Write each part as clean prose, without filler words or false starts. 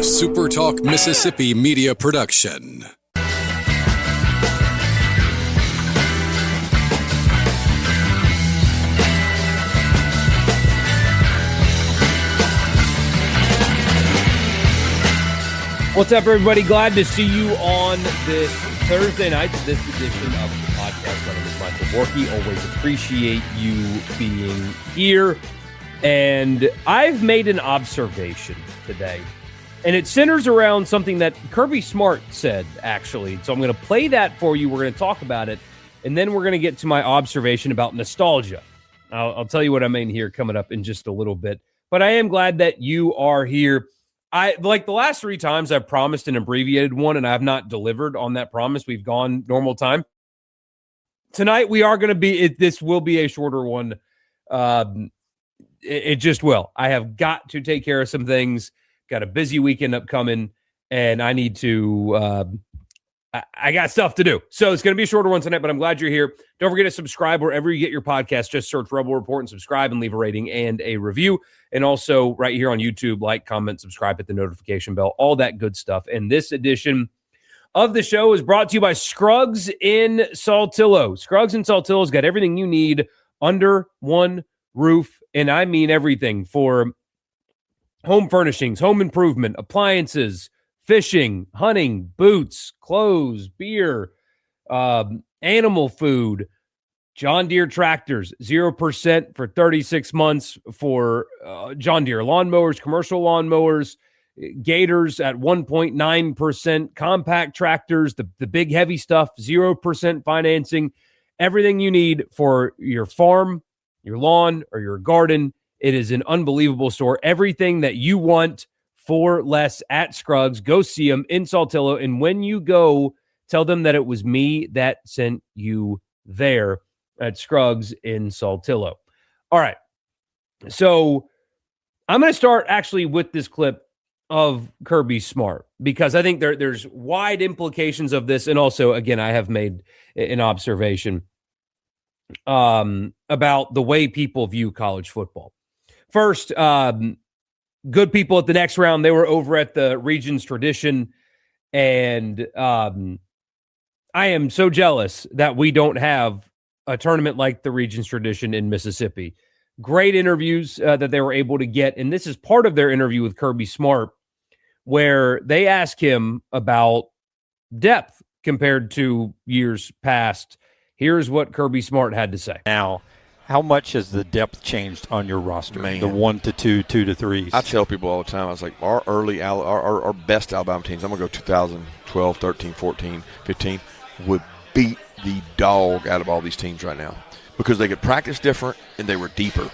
SuperTalk Mississippi media production. What's up, everybody? Glad to see you on this Thursday night, this edition of the podcast. My name is Michael Borky. Always appreciate you being here. And I've made an observation today, and it centers around something that Kirby Smart said, actually. So I'm going to play that for you. We're going to talk about it, and then we're going to get to my observation about nostalgia. I'll tell you what I mean here coming up in just a little bit. But I am glad that you are here. Like the last three times I've promised an abbreviated one, and I have not delivered on that promise. We've gone normal time. Tonight we are going to be, this will be a shorter one. It just will. I have got to take care of some things. Got a busy weekend upcoming, and I need to, I got stuff to do. So it's going to be a shorter one tonight, but I'm glad you're here. Don't forget to subscribe wherever you get your podcast. Just search Rebel Report and subscribe and leave a rating and a review. And also right here on YouTube, like, comment, subscribe, hit the notification bell, all that good stuff. And this edition of the show is brought to you by Scruggs in Saltillo. Scruggs in Saltillo's got everything you need under one roof. And I mean everything for home furnishings, home improvement, appliances, fishing, hunting, boots, clothes, beer, animal food, John Deere tractors, 0% for 36 months for John Deere lawnmowers, commercial lawnmowers, Gators at 1.9%, compact tractors, the big heavy stuff, 0% financing, everything you need for your farm, your lawn, or your garden. It is an unbelievable store. Everything that you want for less at Scruggs. Go see them in Saltillo. And when you go, tell them that it was me that sent you there at Scruggs in Saltillo. All right. So I'm going to start actually with this clip of Kirby Smart, because I think there's wide implications of this. And also, again, I have made an observation about the way people view college football. First, good people at the next round, they were over at the Regions Tradition, and I am so jealous that we don't have a tournament like the Regions Tradition in Mississippi. Great interviews that they were able to get, and this is part of their interview with Kirby Smart, where they ask him about depth compared to years past. Here's what Kirby Smart had to say. Now, how much has the depth changed on your roster? Man. The 1 to 2, 2 to 3s. I tell people all the time, I was like, our best Alabama teams, I'm going to go 2012, 13, 14, 15, would beat the dog out of all these teams right now because they could practice different and they were deeper.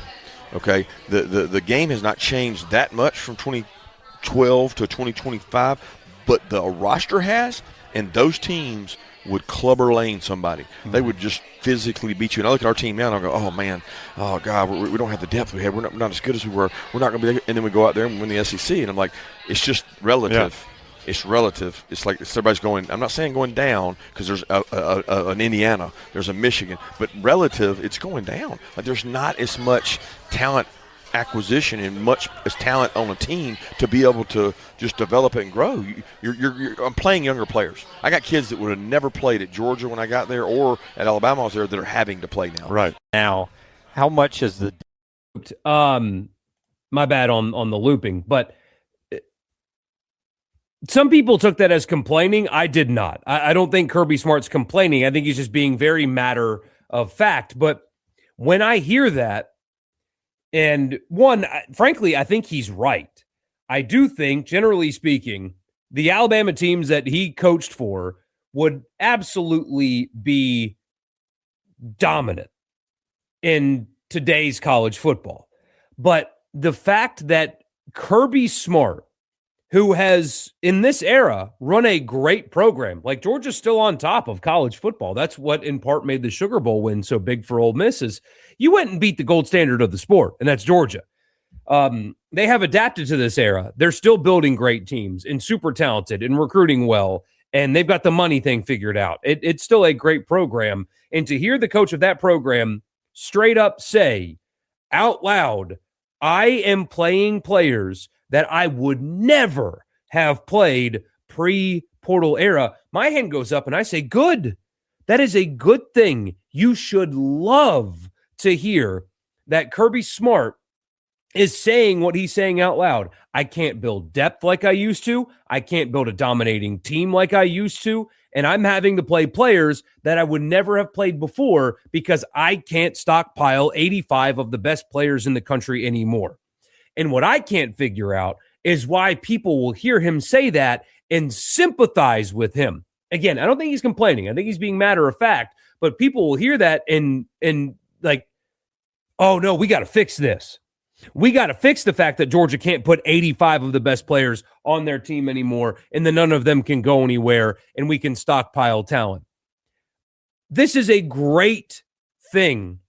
Okay? The game has not changed that much from 2012 to 2025, but the roster has, and those teams would clubber lane somebody. They would just physically beat you. And I look at our team now and I go, oh, man, oh, God, we don't have the depth we had. We're not as good as we were. We're not going to be – and then we go out there and win the SEC. And I'm like, it's just relative. Yeah. It's relative. It's like everybody's going – I'm not saying going down because there's an Indiana. There's a Michigan. But relative, it's going down. Like there's not as much talent acquisition and much as talent on a team to be able to just develop it and grow. I'm playing younger players. I got kids that would have never played at Georgia when I got there or at Alabama I was there that are having to play now. Right. Now, how much is the my bad on the looping, but some people took that as complaining. I did not. I don't think Kirby Smart's complaining. I think he's just being very matter of fact. But when I hear that, and one, frankly, I think he's right. I do think, generally speaking, the Alabama teams that he coached for would absolutely be dominant in today's college football. But the fact that Kirby Smart, who has, in this era, run a great program, like Georgia's still on top of college football. That's what, in part, made the Sugar Bowl win so big for Ole Miss is you went and beat the gold standard of the sport, and that's Georgia. They have adapted to this era. They're still building great teams and super talented and recruiting well, and they've got the money thing figured out. It's still a great program. And to hear the coach of that program straight up say out loud, I am playing players that I would never have played pre-portal era, my hand goes up and I say, good. That is a good thing. You should love to hear that Kirby Smart is saying what he's saying out loud. I can't build depth like I used to. I can't build a dominating team like I used to. And I'm having to play players that I would never have played before because I can't stockpile 85 of the best players in the country anymore. And what I can't figure out is why people will hear him say that and sympathize with him. Again, I don't think he's complaining. I think he's being matter of fact, but people will hear that and like, oh no, we got to fix this. We got to fix the fact that Georgia can't put 85 of the best players on their team anymore, and then none of them can go anywhere, and we can stockpile talent. This is a great thing,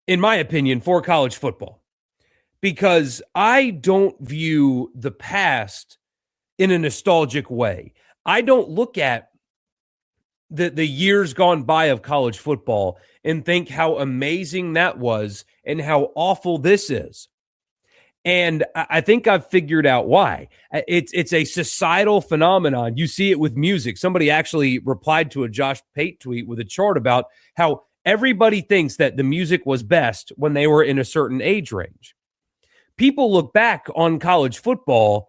in my opinion, for college football, because I don't view the past in a nostalgic way. I don't look at the years gone by of college football and think how amazing that was and how awful this is. And I think I've figured out why. It's a societal phenomenon. You see it with music. Somebody actually replied to a Josh Pate tweet with a chart about how everybody thinks that the music was best when they were in a certain age range. People look back on college football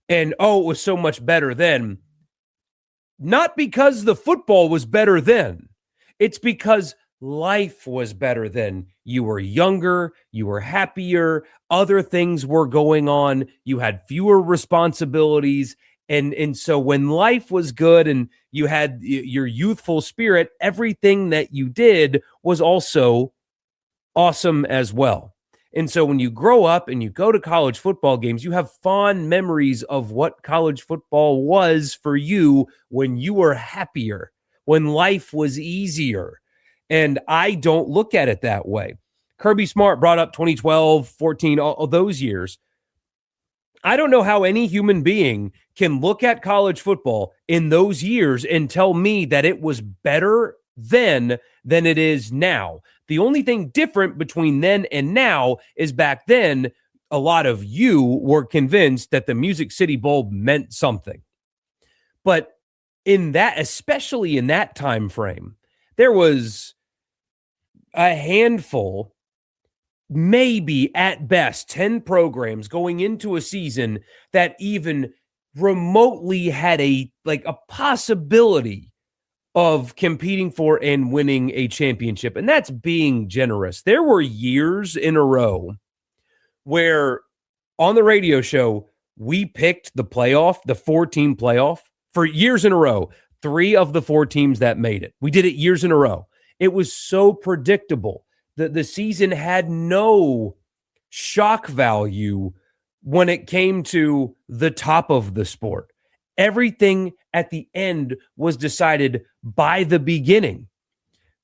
and, oh, it was so much better then. Not because the football was better then. It's because life was better then. You were younger, you were happier, other things were going on, you had fewer responsibilities, and so when life was good and you had your youthful spirit, everything that you did was also awesome as well. And so when you grow up and you go to college football games, you have fond memories of what college football was for you when you were happier, when life was easier. And I don't look at it that way. Kirby Smart brought up 2012, 14, all those years. I don't know how any human being can look at college football in those years and tell me that it was better then than it is now. The only thing different between then and now is back then, a lot of you were convinced that the Music City Bowl meant something. But in that, especially in that time frame, there was a handful, maybe at best 10 programs going into a season that even remotely had a possibility of competing for and winning a championship. And that's being generous. There were years in a row where on the radio show, we picked the playoff, the 4-team playoff for years in a row. 3 of the 4 teams that made it. We did it years in a row. It was so predictable. The season had no shock value when it came to the top of the sport. Everything at the end was decided by the beginning.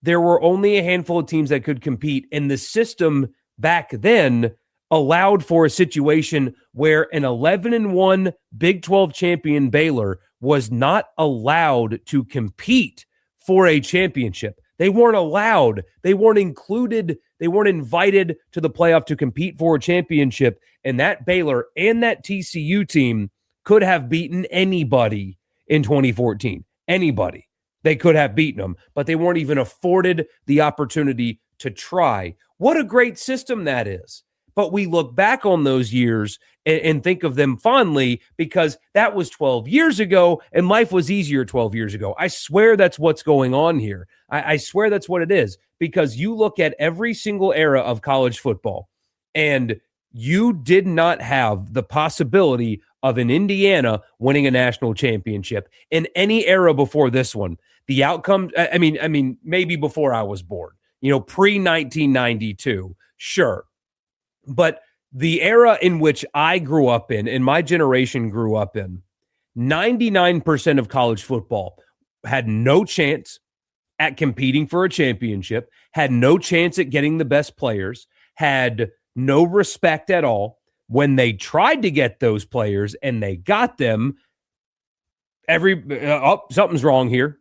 There were only a handful of teams that could compete, and the system back then allowed for a situation where an 11-1 Big 12 champion Baylor was not allowed to compete for a championship. They weren't allowed. They weren't included. They weren't invited to the playoff to compete for a championship. And that Baylor and that TCU team could have beaten anybody in 2014. Anybody. They could have beaten them, but they weren't even afforded the opportunity to try. What a great system that is. But we look back on those years and think of them fondly because that was 12 years ago and life was easier 12 years ago. I swear that's what's going on here. I swear that's what it is, because you look at every single era of college football and you did not have the possibility of an Indiana winning a national championship in any era before this one. The outcome, I mean, maybe before I was born, pre-1992, sure. But the era in which I grew up in and my generation grew up in, 99% of college football had no chance at competing for a championship, had no chance at getting the best players, had no respect at all. When they tried to get those players and they got them, something's wrong here.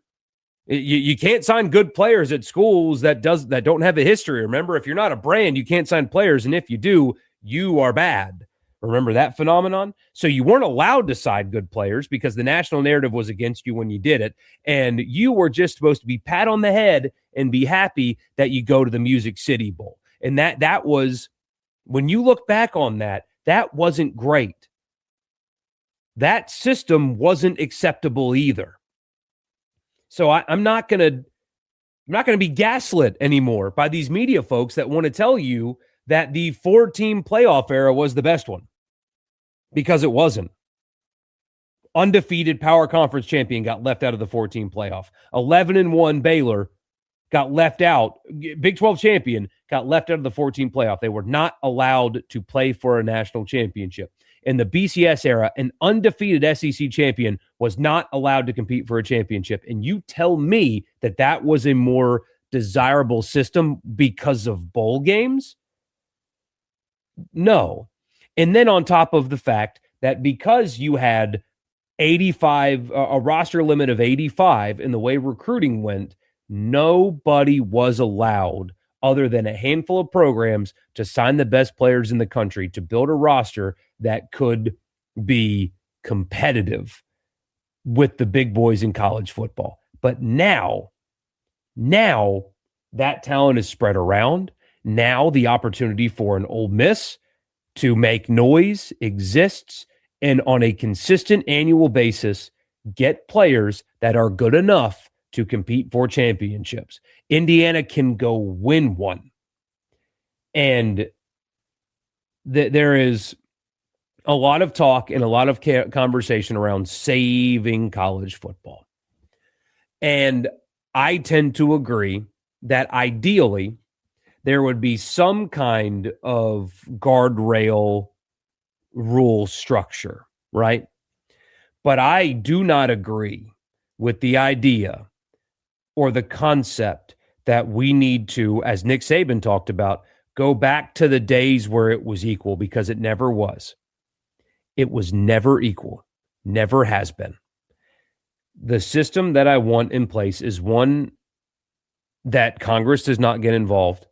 You can't sign good players at schools that don't have a history. Remember, if you're not a brand, you can't sign players, and if you do, you are bad, Remember that phenomenon? So you weren't allowed to side good players because the national narrative was against you when you did it. And you were just supposed to be pat on the head and be happy that you go to the Music City Bowl. And that was, when you look back on that, that wasn't great. That system wasn't acceptable either. So I'm not going to be gaslit anymore by these media folks that want to tell you that the 4-team playoff era was the best one, because it wasn't. Undefeated power conference champion got left out of the 4-team playoff. 11-1 Baylor got left out. Big 12 champion got left out of the 4-team playoff. They were not allowed to play for a national championship. In the BCS era, an undefeated SEC champion was not allowed to compete for a championship. And you tell me that that was a more desirable system because of bowl games? No. And then on top of the fact that because you had 85, a roster limit of 85 in the way recruiting went, nobody was allowed other than a handful of programs to sign the best players in the country to build a roster that could be competitive with the big boys in college football. But now that talent is spread around. Now the opportunity for an Ole Miss to make noise exists, and on a consistent annual basis, get players that are good enough to compete for championships. Indiana can go win one. And there is a lot of talk and a lot of conversation around saving college football. And I tend to agree that ideally there would be some kind of guardrail rule structure, right? But I do not agree with the idea or the concept that we need to, as Nick Saban talked about, go back to the days where it was equal, because it never was. It was never equal. Never has been. The system that I want in place is one that Congress does not get involved,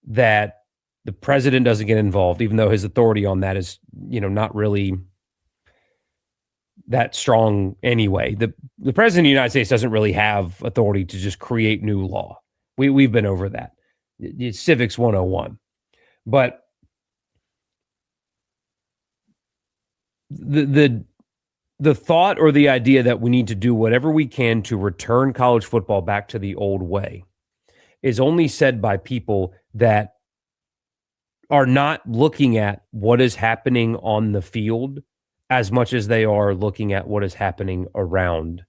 that the president doesn't get involved, even though his authority on that is, not really that strong anyway. The president of the United States doesn't really have authority to just create new law. We've been over that. It's Civics 101. But the thought or the idea that we need to do whatever we can to return college football back to the old way is only said by people that are not looking at what is happening on the field as much as they are looking at what is happening around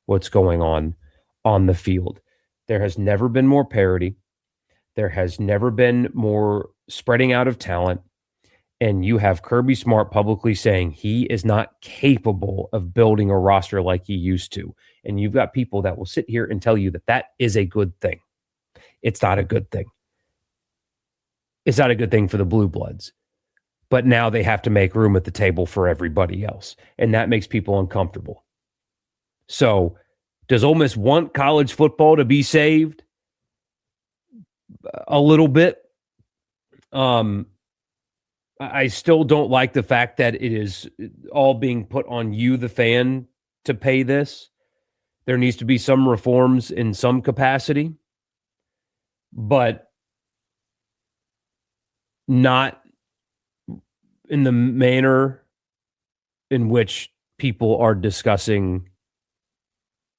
what's going on the field. There has never been more parity. There has never been more spreading out of talent. And you have Kirby Smart publicly saying he is not capable of building a roster like he used to. And you've got people that will sit here and tell you that that is a good thing. It's not a good thing. It's not a good thing for the Blue Bloods. But now they have to make room at the table for everybody else. And that makes people uncomfortable. So does Ole Miss want college football to be saved? A little bit. I still don't like the fact that it is all being put on you, the fan, to pay this. There needs to be some reforms in some capacity, but not in the manner in which people are discussing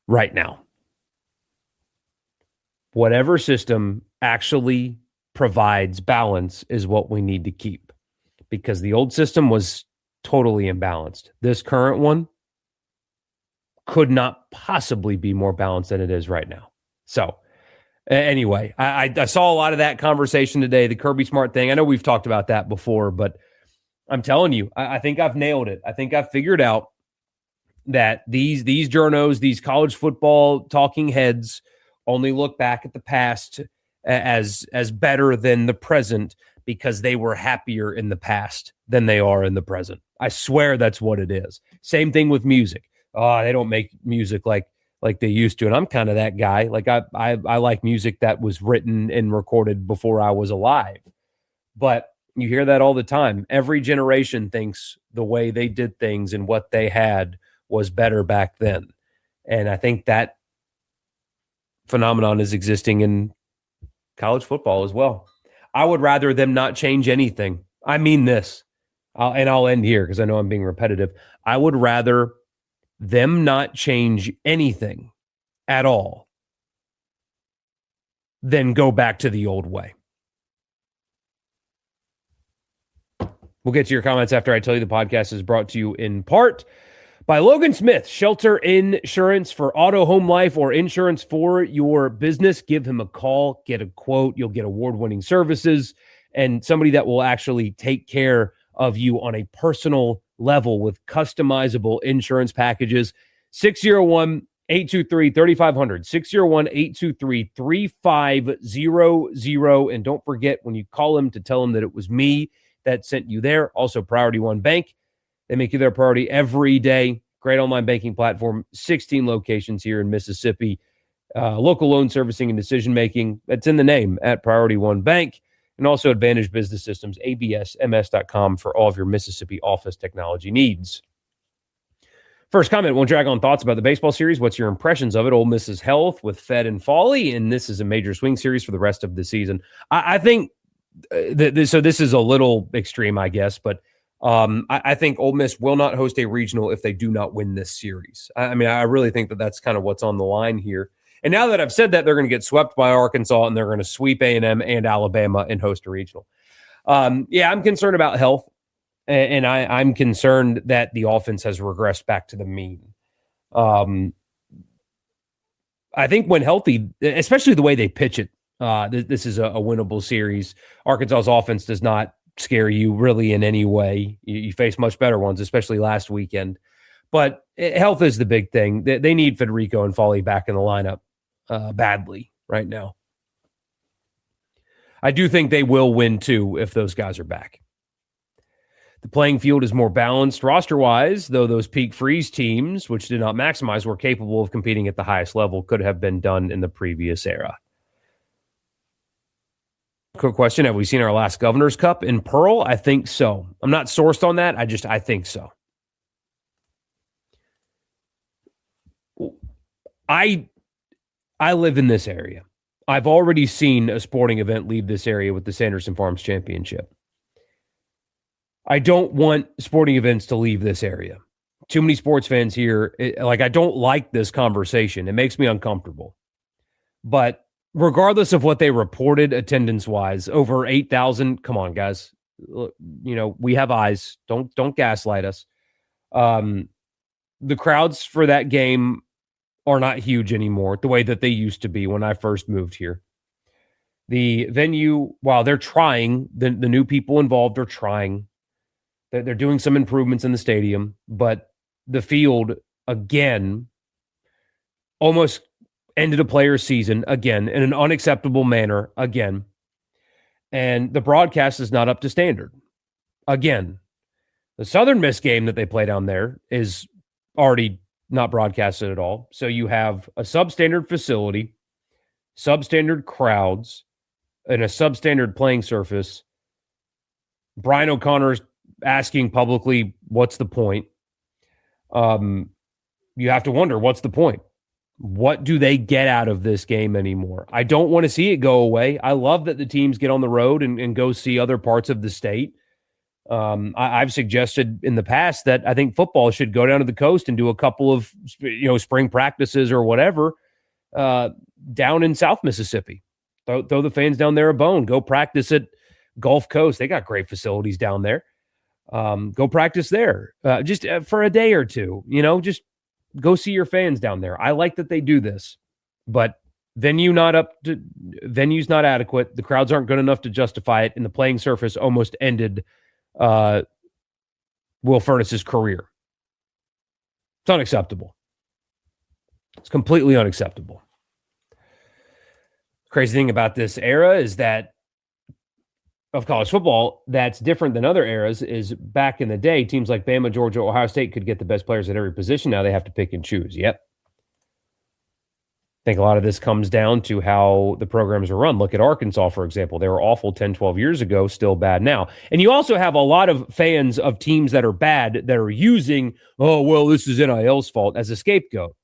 right now. Whatever system actually provides balance is what we need to keep, because the old system was totally imbalanced. This current one could not possibly be more balanced than it is right now. So anyway, I saw a lot of that conversation today, the Kirby Smart thing. I know we've talked about that before, but I'm telling you, I think I've nailed it. I think I've figured out that these journos, these college football talking heads only look back at the past as better than the present because they were happier in the past than they are in the present. I swear that's what it is. Same thing with music. Oh, they don't make music like they used to. And I'm kind of that guy. Like I like music that was written and recorded before I was alive. But You hear that all the time. Every generation thinks the way they did things and what they had was better back then. And I think that phenomenon is existing in college football as well. I would rather them not change anything. I mean this, and I'll end here because I know I'm being repetitive. I would rather them not change anything at all than go back to the old way. We'll get to your comments after I tell you the podcast is brought to you in part by Logan Smith, Shelter Insurance for auto, home, life, or insurance for your business. Give him a call, get a quote. You'll get award-winning services and somebody that will actually take care of you on a personal level with customizable insurance packages. 601-823-3500, 601-823-3500. And don't forget when you call him to tell him that it was me that sent you there. Also, Priority One Bank. They make you their priority every day. Great online banking platform, 16 locations here in Mississippi. Local loan servicing and decision-making. That's in the name at Priority One Bank. And also Advantage Business Systems, absms.com for all of your Mississippi office technology needs. First comment, won't drag on thoughts about the baseball series. What's your impressions of it? Ole Miss's health with Fed and Foley, and this is a major swing series for the rest of the season. I think, so this is a little extreme, I guess, but I think Ole Miss will not host a regional if they do not win this series. I mean, I really think that that's kind of what's on the line here. And now that I've said that, they're going to get swept by Arkansas, and they're going to sweep A&M and Alabama and host a regional. Yeah, I'm concerned about health, and I'm concerned that the offense has regressed back to the mean. I think when healthy, especially the way they pitch it, this is a winnable series. Arkansas's offense does not scare you really in any way. You face much better ones, especially last weekend. But health is the big thing. They need Federico and Foley back in the lineup badly right now. I do think they will win too if those guys are back. The playing field is more balanced roster-wise, though those peak freeze teams, which did not maximize, were capable of competing at the highest level, could have been done in the previous era. Quick question, have we seen our last Governor's Cup in Pearl? I think so. I'm not sourced on that. I think so. I live in this area. I've already seen a sporting event leave this area with the Sanderson Farms Championship. I don't want sporting events to leave this area. Too many sports fans here. I don't like this conversation. It makes me uncomfortable. But regardless of what they reported attendance-wise, over 8,000, come on, guys. We have eyes. Don't gaslight us. The crowds for that game are not huge anymore, the way that they used to be when I first moved here. The venue, while they're trying, the new people involved are trying. They're doing some improvements in the stadium, but the field, again, almost ended a player's season, again, in an unacceptable manner, again. And the broadcast is not up to standard. Again, the Southern Miss game that they play down there is already not broadcasted at all. So you have a substandard facility, substandard crowds, and a substandard playing surface. Brian O'Connor's asking publicly, what's the point? You have to wonder, what's the point? What do they get out of this game anymore? I don't want to see it go away. I love that the teams get on the road and go see other parts of the state. I've suggested in the past that I think football should go down to the coast and do a couple of spring practices or whatever down in South Mississippi. Throw the fans down there a bone. Go practice at Gulf Coast. They got great facilities down there. Go practice there just for a day or two. Just go see your fans down there. I like that they do this, but venue's not adequate. The crowds aren't good enough to justify it, and the playing surface almost ended Will Furness's career. It's unacceptable. It's completely unacceptable. Crazy thing about this era is that of college football that's different than other eras is back in the day, teams like Bama, Georgia, Ohio State could get the best players at every position. Now they have to pick and choose. Yep. think a lot of this comes down to how the programs are run. Look at Arkansas, for example. They were awful 10, 12 years ago, still bad now. And you also have a lot of fans of teams that are bad that are using, oh, well, this is NIL's fault as a scapegoat.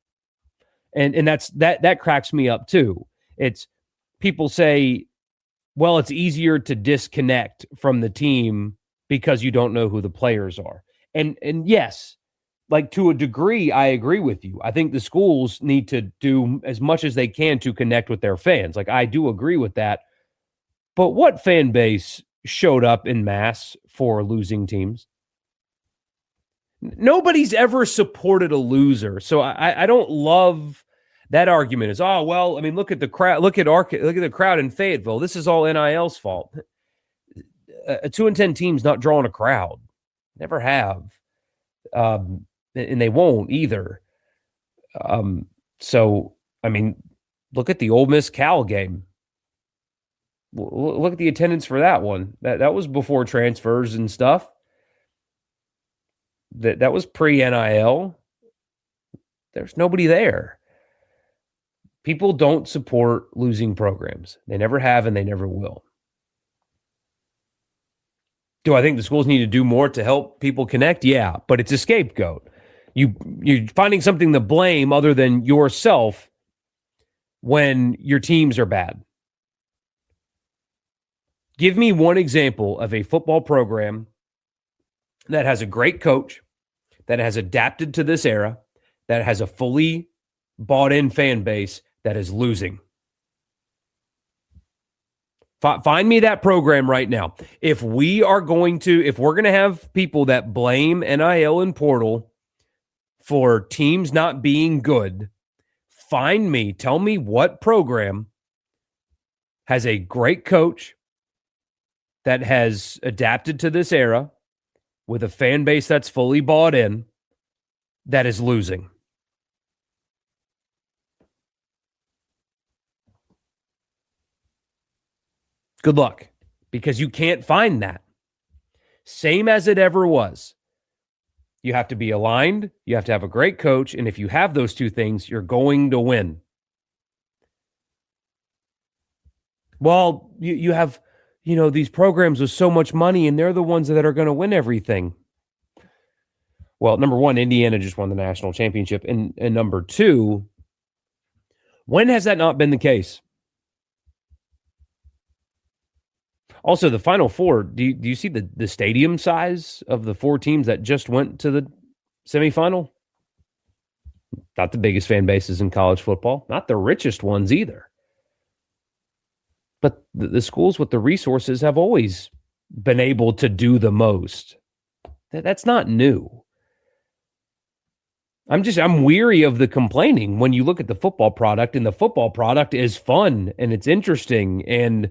And that cracks me up too. It's people say, well, it's easier to disconnect from the team because you don't know who the players are. And yes, like to a degree, I agree with you. I think the schools need to do as much as they can to connect with their fans. Like I do agree with that. But what fan base showed up in mass for losing teams? Nobody's ever supported a loser. So I don't love that argument. Is, oh, well, I mean, look at the crowd. Look at the crowd in Fayetteville. This is all NIL's fault. A 2-10 team's not drawing a crowd. Never have. And they won't either. So, I mean, look at the Ole Miss Cal game. Look at the attendance for that one. That was before transfers and stuff. That was pre-NIL. There's nobody there. People don't support losing programs. They never have and they never will. Do I think the schools need to do more to help people connect? Yeah, but it's a scapegoat. You're finding something to blame other than yourself when your teams are bad. Give me one example of a football program that has a great coach, that has adapted to this era, that has a fully bought-in fan base that is losing. Find me that program right now. If we're going to have people that blame NIL and portal for teams not being good, tell me what program has a great coach that has adapted to this era with a fan base that's fully bought in that is losing. Good luck, because you can't find that. Same as it ever was. You have to be aligned, you have to have a great coach, and if you have those two things, you're going to win. Well, you have, these programs with so much money, and they're the ones that are going to win everything. Well, number one, Indiana just won the national championship, and number two, when has that not been the case? Also, the Final Four, do you see the stadium size of the four teams that just went to the semifinal? Not the biggest fan bases in college football. Not the richest ones either. But the schools with the resources have always been able to do the most. That's not new. I'm weary of the complaining when you look at the football product, and the football product is fun and it's interesting, and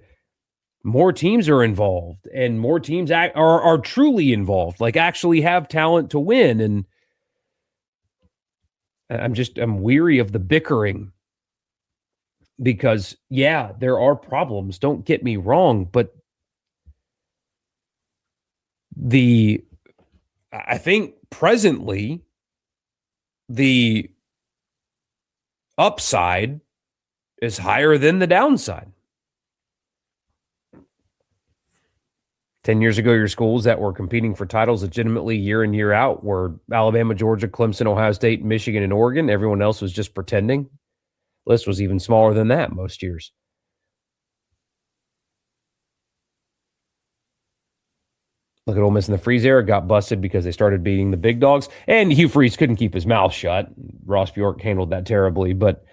more teams are involved, and more teams are truly involved, like actually have talent to win. And I'm weary of the bickering, because yeah, there are problems. Don't get me wrong, but I think presently the upside is higher than the downside. 10 years ago, your schools that were competing for titles legitimately year in, year out were Alabama, Georgia, Clemson, Ohio State, Michigan, and Oregon. Everyone else was just pretending. List was even smaller than that most years. Look at Ole Miss in the Freeze era, got busted because they started beating the big dogs, and Hugh Freeze couldn't keep his mouth shut. Ross Bjork handled that terribly, but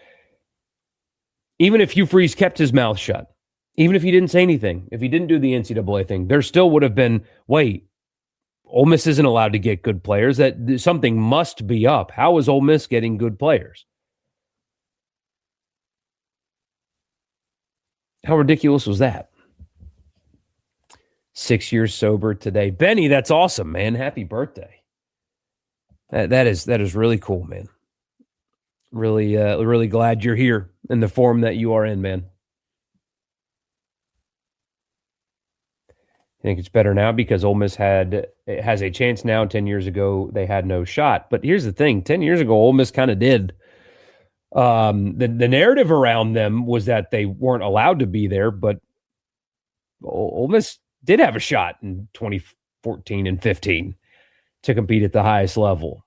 even if Hugh Freeze kept his mouth shut, even if he didn't say anything, if he didn't do the NCAA thing, there still would have been, wait, Ole Miss isn't allowed to get good players. That something must be up. How is Ole Miss getting good players? How ridiculous was that? 6 years sober today. Benny, that's awesome, man. Happy birthday. That is really cool, man. Really glad you're here in the form that you are in, man. I think it's better now because Ole Miss has a chance now. 10 years ago, they had no shot. But here's the thing. 10 years ago, Ole Miss kind of did. The narrative around them was that they weren't allowed to be there, but Ole Miss did have a shot in 2014 and 15 to compete at the highest level.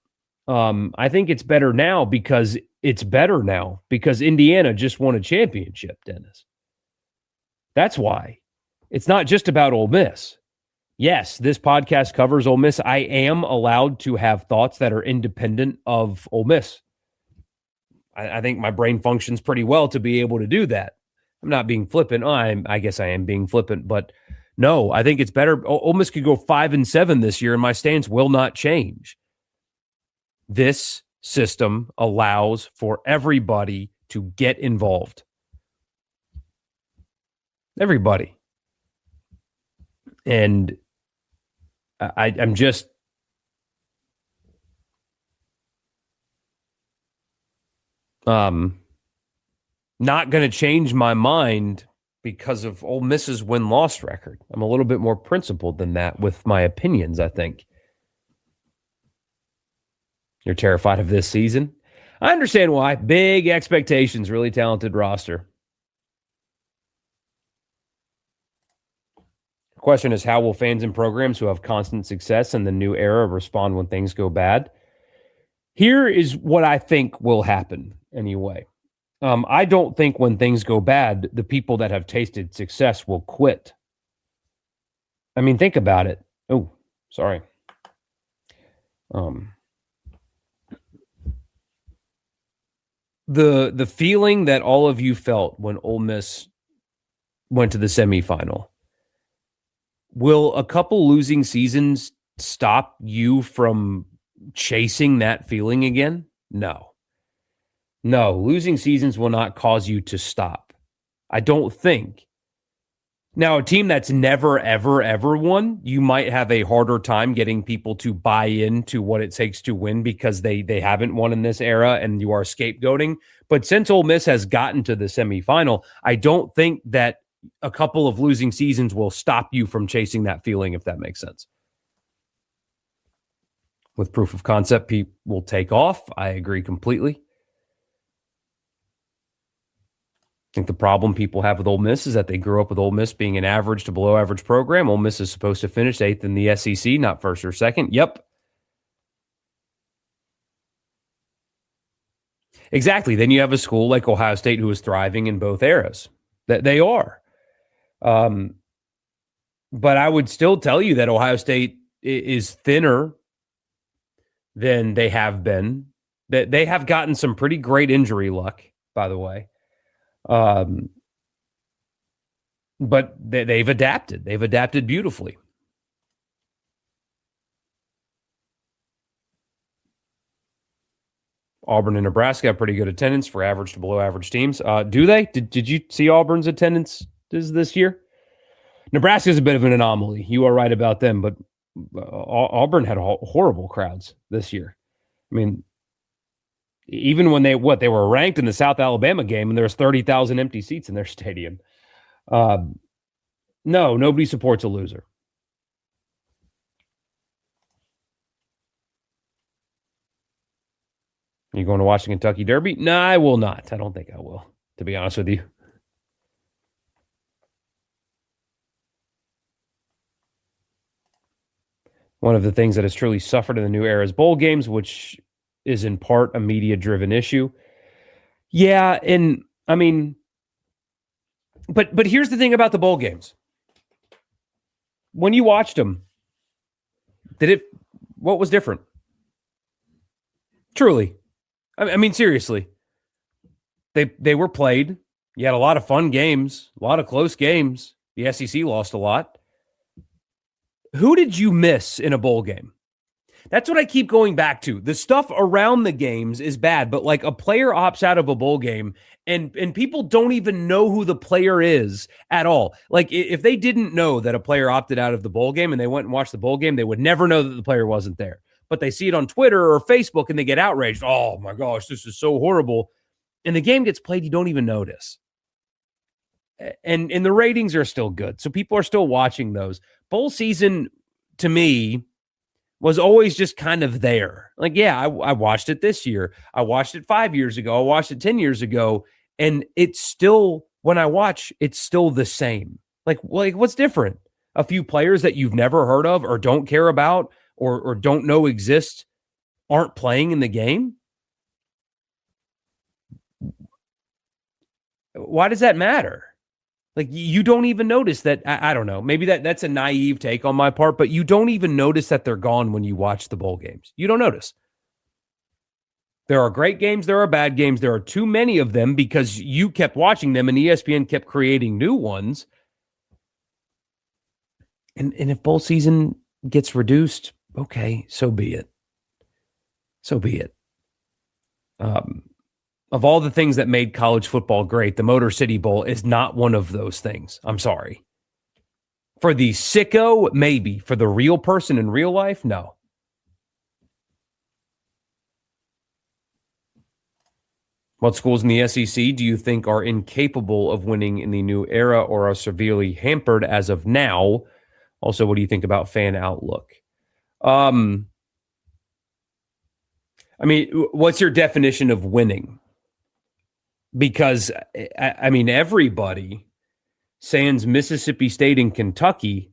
I think it's better now because Indiana just won a championship, Dennis. That's why. It's not just about Ole Miss. Yes, this podcast covers Ole Miss. I am allowed to have thoughts that are independent of Ole Miss. I think my brain functions pretty well to be able to do that. I'm not being flippant. I guess I am being flippant, but no, I think it's better. Ole Miss could go 5-7 this year, and my stance will not change. This system allows for everybody to get involved. Everybody. And I'm just not going to change my mind because of Ole Miss's win-loss record. I'm a little bit more principled than that with my opinions, I think. You're terrified of this season? I understand why. Big expectations, really talented roster. The question is, how will fans and programs who have constant success in the new era respond when things go bad? Here is what I think will happen anyway. I don't think when things go bad, the people that have tasted success will quit. I mean, think about it. Oh, sorry. The feeling that all of you felt when Ole Miss went to the semifinal, will a couple losing seasons stop you from chasing that feeling again? No. No, losing seasons will not cause you to stop. I don't think. Now, a team that's never, ever, ever won, you might have a harder time getting people to buy into what it takes to win because they haven't won in this era and you are scapegoating. But since Ole Miss has gotten to the semifinal, I don't think that a couple of losing seasons will stop you from chasing that feeling, if that makes sense. With proof of concept, people will take off. I agree completely. I think the problem people have with Ole Miss is that they grew up with Ole Miss being an average to below average program. Ole Miss is supposed to finish 8th in the SEC, not first or second. Yep. Exactly. Then you have a school like Ohio State who is thriving in both eras. That they are. But I would still tell you that Ohio State is thinner than they have been. That they have gotten some pretty great injury luck, by the way. But they've adapted. They've adapted beautifully. Auburn and Nebraska have pretty good attendance for average to below average teams. Do they? Did you see Auburn's attendance this year? Nebraska is a bit of an anomaly. You are right about them, but Auburn had horrible crowds this year. I mean, even when they were ranked in the South Alabama game and there was 30,000 empty seats in their stadium. No, nobody supports a loser. You going to watch the Kentucky Derby? No, I will not. I don't think I will, to be honest with you. One of the things that has truly suffered in the new era is bowl games, which is in part a media-driven issue. Yeah, and I mean, but here's the thing about the bowl games. When you watched them, what was different? Truly. I mean, seriously. They were played. You had a lot of fun games, a lot of close games. The SEC lost a lot. Who did you miss in a bowl game? That's what I keep going back to. The stuff around the games is bad, but like a player opts out of a bowl game and people don't even know who the player is at all. Like if they didn't know that a player opted out of the bowl game and they went and watched the bowl game, they would never know that the player wasn't there. But they see it on Twitter or Facebook and they get outraged. Oh my gosh, this is so horrible. And the game gets played, you don't even notice. And the ratings are still good. So people are still watching those. Bowl season, to me, was always just kind of there. Like, yeah, I watched it this year. I watched it 5 years ago. I watched it 10 years ago. And it's still, when I watch, it's still the same. Like what's different? A few players that you've never heard of or don't care about or don't know exist aren't playing in the game? Why does that matter? Like, you don't even notice that. I don't know. Maybe that's a naive take on my part, but you don't even notice that they're gone when you watch the bowl games. You don't notice. There are great games. There are bad games. There are too many of them because you kept watching them and ESPN kept creating new ones. And if bowl season gets reduced, okay, so be it. So be it. Of all the things that made college football great, the Motor City Bowl is not one of those things. I'm sorry. For the sicko, maybe. For the real person in real life, no. What schools in the SEC do you think are incapable of winning in the new era or are severely hampered as of now? Also, what do you think about fan outlook? I mean, what's your definition of winning? Because, I mean, everybody, sans Mississippi State and Kentucky,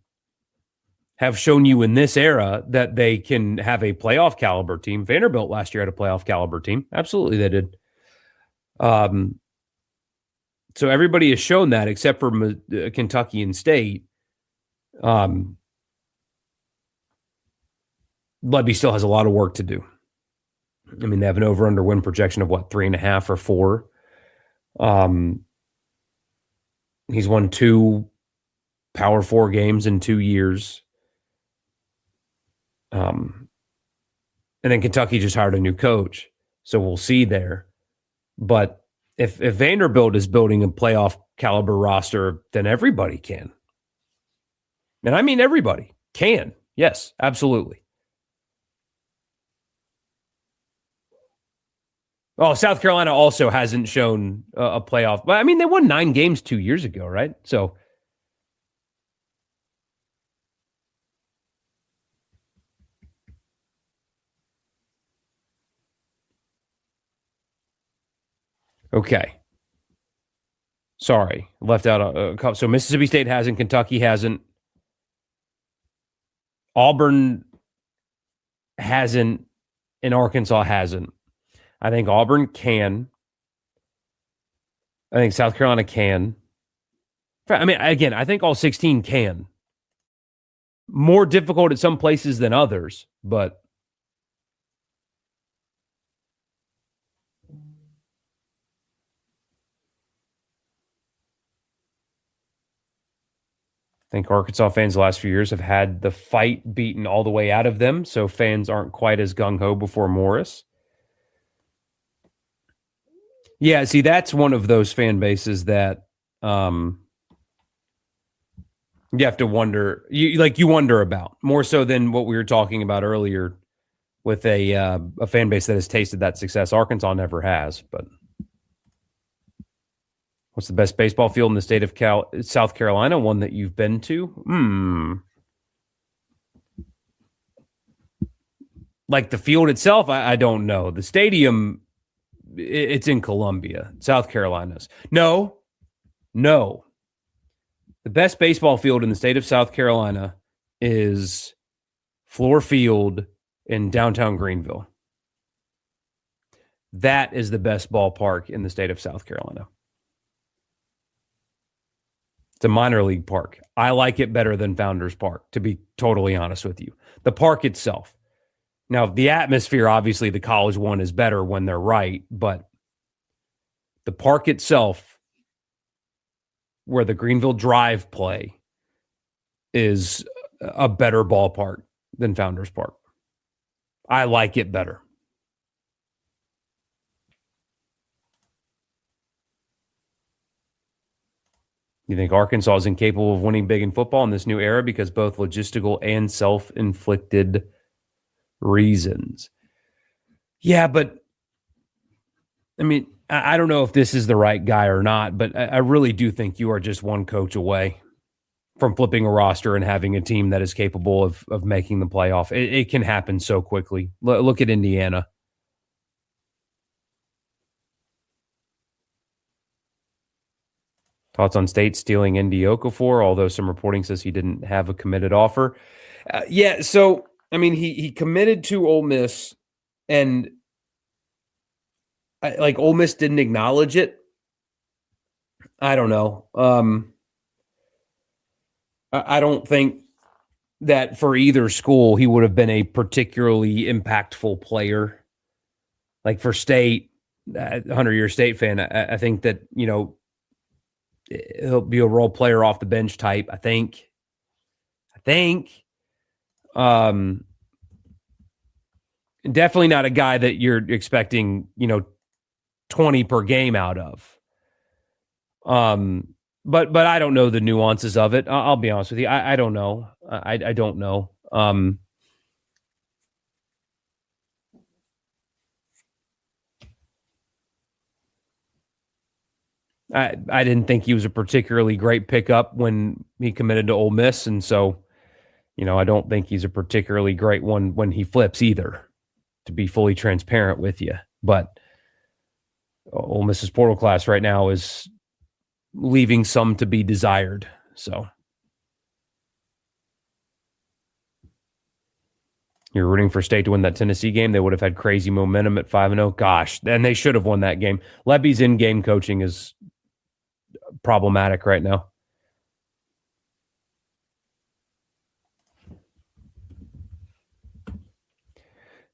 have shown you in this era that they can have a playoff caliber team. Vanderbilt last year had a playoff caliber team. Absolutely, they did. So everybody has shown that except for Kentucky and State. Lebby still has a lot of work to do. I mean, they have an over-under win projection of 3.5 or 4. He's won 2 Power 4 games in 2 years. And then Kentucky just hired a new coach. So we'll see there. But if Vanderbilt is building a playoff caliber roster, then everybody can. And I mean everybody can. Yes, absolutely. Oh, South Carolina also hasn't shown a playoff. But I mean, they won 9 games 2 years ago, right? So, okay. Sorry, left out a couple. So Mississippi State hasn't, Kentucky hasn't, Auburn hasn't, and Arkansas hasn't. I think Auburn can. I think South Carolina can. I mean, again, I think all 16 can. More difficult at some places than others, but I think Arkansas fans the last few years have had the fight beaten all the way out of them, so fans aren't quite as gung-ho before Morris. Yeah, see, that's one of those fan bases that you have to wonder. You wonder about more so than what we were talking about earlier with a fan base that has tasted that success. Arkansas never has. But what's the best baseball field in the state of South Carolina? One that you've been to? Like the field itself, I don't know. The stadium. It's in Columbia, South Carolina's. No. The best baseball field in the state of South Carolina is Floor Field in downtown Greenville. That is the best ballpark in the state of South Carolina. It's a minor league park. I like it better than Founders Park, to be totally honest with you. The park itself. Now, the atmosphere, obviously, the college one is better when they're right, but the park itself, where the Greenville Drive play, is a better ballpark than Founders Park. I like it better. You think Arkansas is incapable of winning big in football in this new era because both logistical and self-inflicted reasons? Yeah, but I mean, I don't know if this is the right guy or not, but I really do think you are just one coach away. from flipping a roster and having a team that is capable of making the playoff. It can happen so quickly. Look at Indiana. Thoughts on State stealing Indy Okafor, although some reporting says he didn't have a committed offer. So, I mean, he committed to Ole Miss, and Ole Miss didn't acknowledge it. I don't know. I don't think that for either school he would have been a particularly impactful player. Like for State, 100-year State fan, I think that, he'll be a role player off the bench type, I think. Definitely not a guy that you're expecting, 20 per game out of. But I don't know the nuances of it. I'll be honest with you. I don't know. I don't know. I didn't think he was a particularly great pickup when he committed to Ole Miss, and so, I don't think he's a particularly great one when he flips either, to be fully transparent with you. But Ole Miss's portal class right now is leaving some to be desired. So you're rooting for State to win that Tennessee game. They would have had crazy momentum at 5-0. Gosh, and they should have won that game. Lebby's in-game coaching is problematic right now.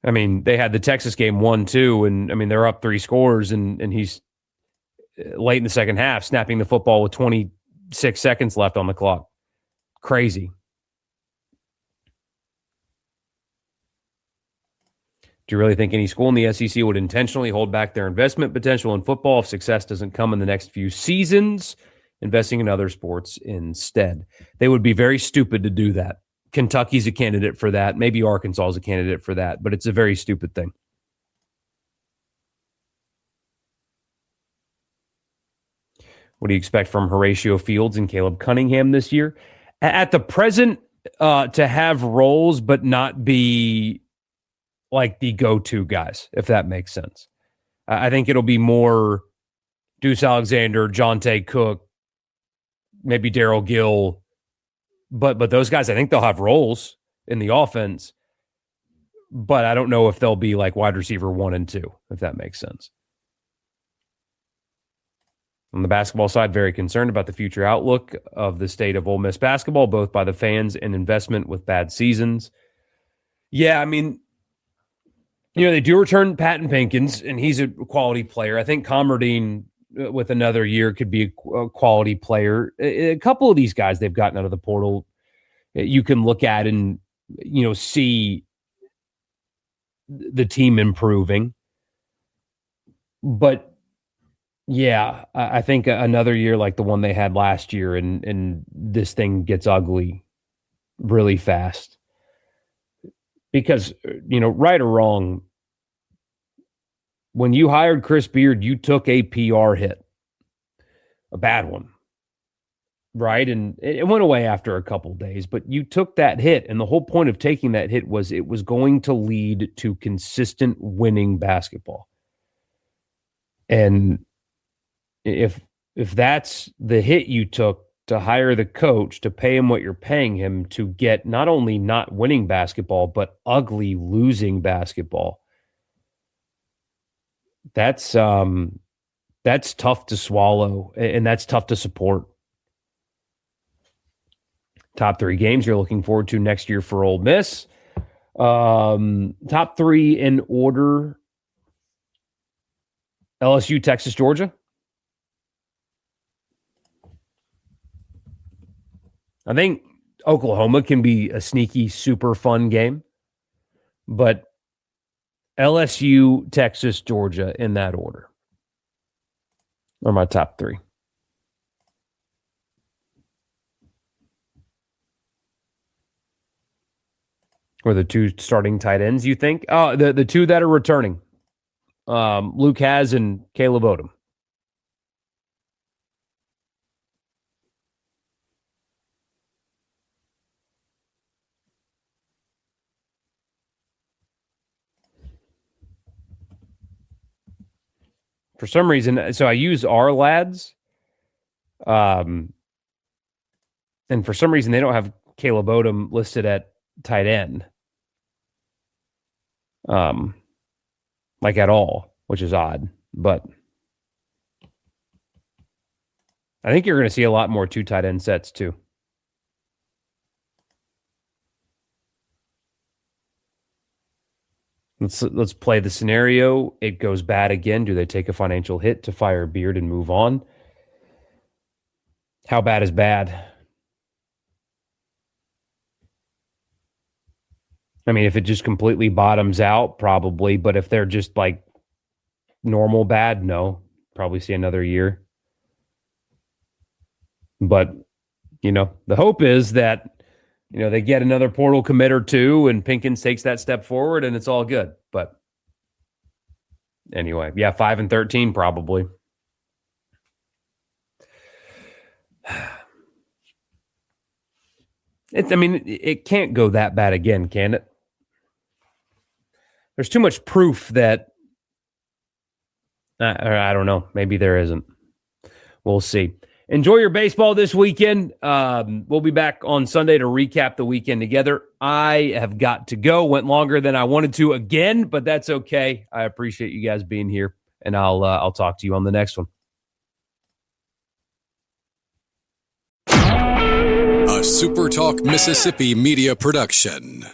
I mean, they had the Texas game 1-2, and I mean, they're up 3 scores, and he's late in the second half snapping the football with 26 seconds left on the clock. Crazy. Do you really think any school in the SEC would intentionally hold back their investment potential in football if success doesn't come in the next few seasons, investing in other sports instead? They would be very stupid to do that. Kentucky's a candidate for that. Maybe Arkansas is a candidate for that, but it's a very stupid thing. What do you expect from Horatio Fields and Caleb Cunningham this year? At the present, to have roles but not be like the go-to guys, if that makes sense. I think it'll be more Deuce Alexander, Jonte Cook, maybe Darrell Gill, but those guys, I think they'll have roles in the offense, but I don't know if they'll be like wide receiver 1 and 2, if that makes sense. On the basketball side, very concerned about the future outlook of the state of Ole Miss basketball, both by the fans and investment with bad seasons. Yeah, I mean, they do return Patton Pinkins, and he's a quality player. I think Comerdine, with another year, could be a quality player. A couple of these guys they've gotten out of the portal, you can look at and, see the team improving. But, yeah, I think another year like the one they had last year, and this thing gets ugly really fast. Because, right or wrong, when you hired Chris Beard, you took a PR hit, a bad one, right? And it went away after a couple days, but you took that hit, and the whole point of taking that hit was it was going to lead to consistent winning basketball. And if that's the hit you took to hire the coach, to pay him what you're paying him, to get not only not winning basketball, but ugly losing basketball, that's tough to swallow, and that's tough to support. Top 3 games you're looking forward to next year for Ole Miss. Top 3 in order: LSU, Texas, Georgia. I think Oklahoma can be a sneaky, super fun game, but LSU, Texas, Georgia in that order are my top 3. Or the 2 starting tight ends, you think? Oh, the 2 that are returning. Luke Haz and Caleb Odom. For some reason, so I use our lads. And for some reason, they don't have Caleb Odom listed at tight end. Like at all, which is odd. But I think you're going to see a lot more 2 tight end sets too. Let's play the scenario. It goes bad again. Do they take a financial hit to fire Beard and move on? How bad is bad? I mean, if it just completely bottoms out, probably. But if they're just like normal bad, no. Probably see another year. But, the hope is that, they get another portal commit or two and Pinkins takes that step forward and it's all good. But anyway, 5-13 probably. It can't go that bad again, can it? There's too much proof that I don't know. Maybe there isn't. We'll see. Enjoy your baseball this weekend. We'll be back on Sunday to recap the weekend together. I have got to go. Went longer than I wanted to again, but that's okay. I appreciate you guys being here, and I'll talk to you on the next one. A SuperTalk Mississippi media production.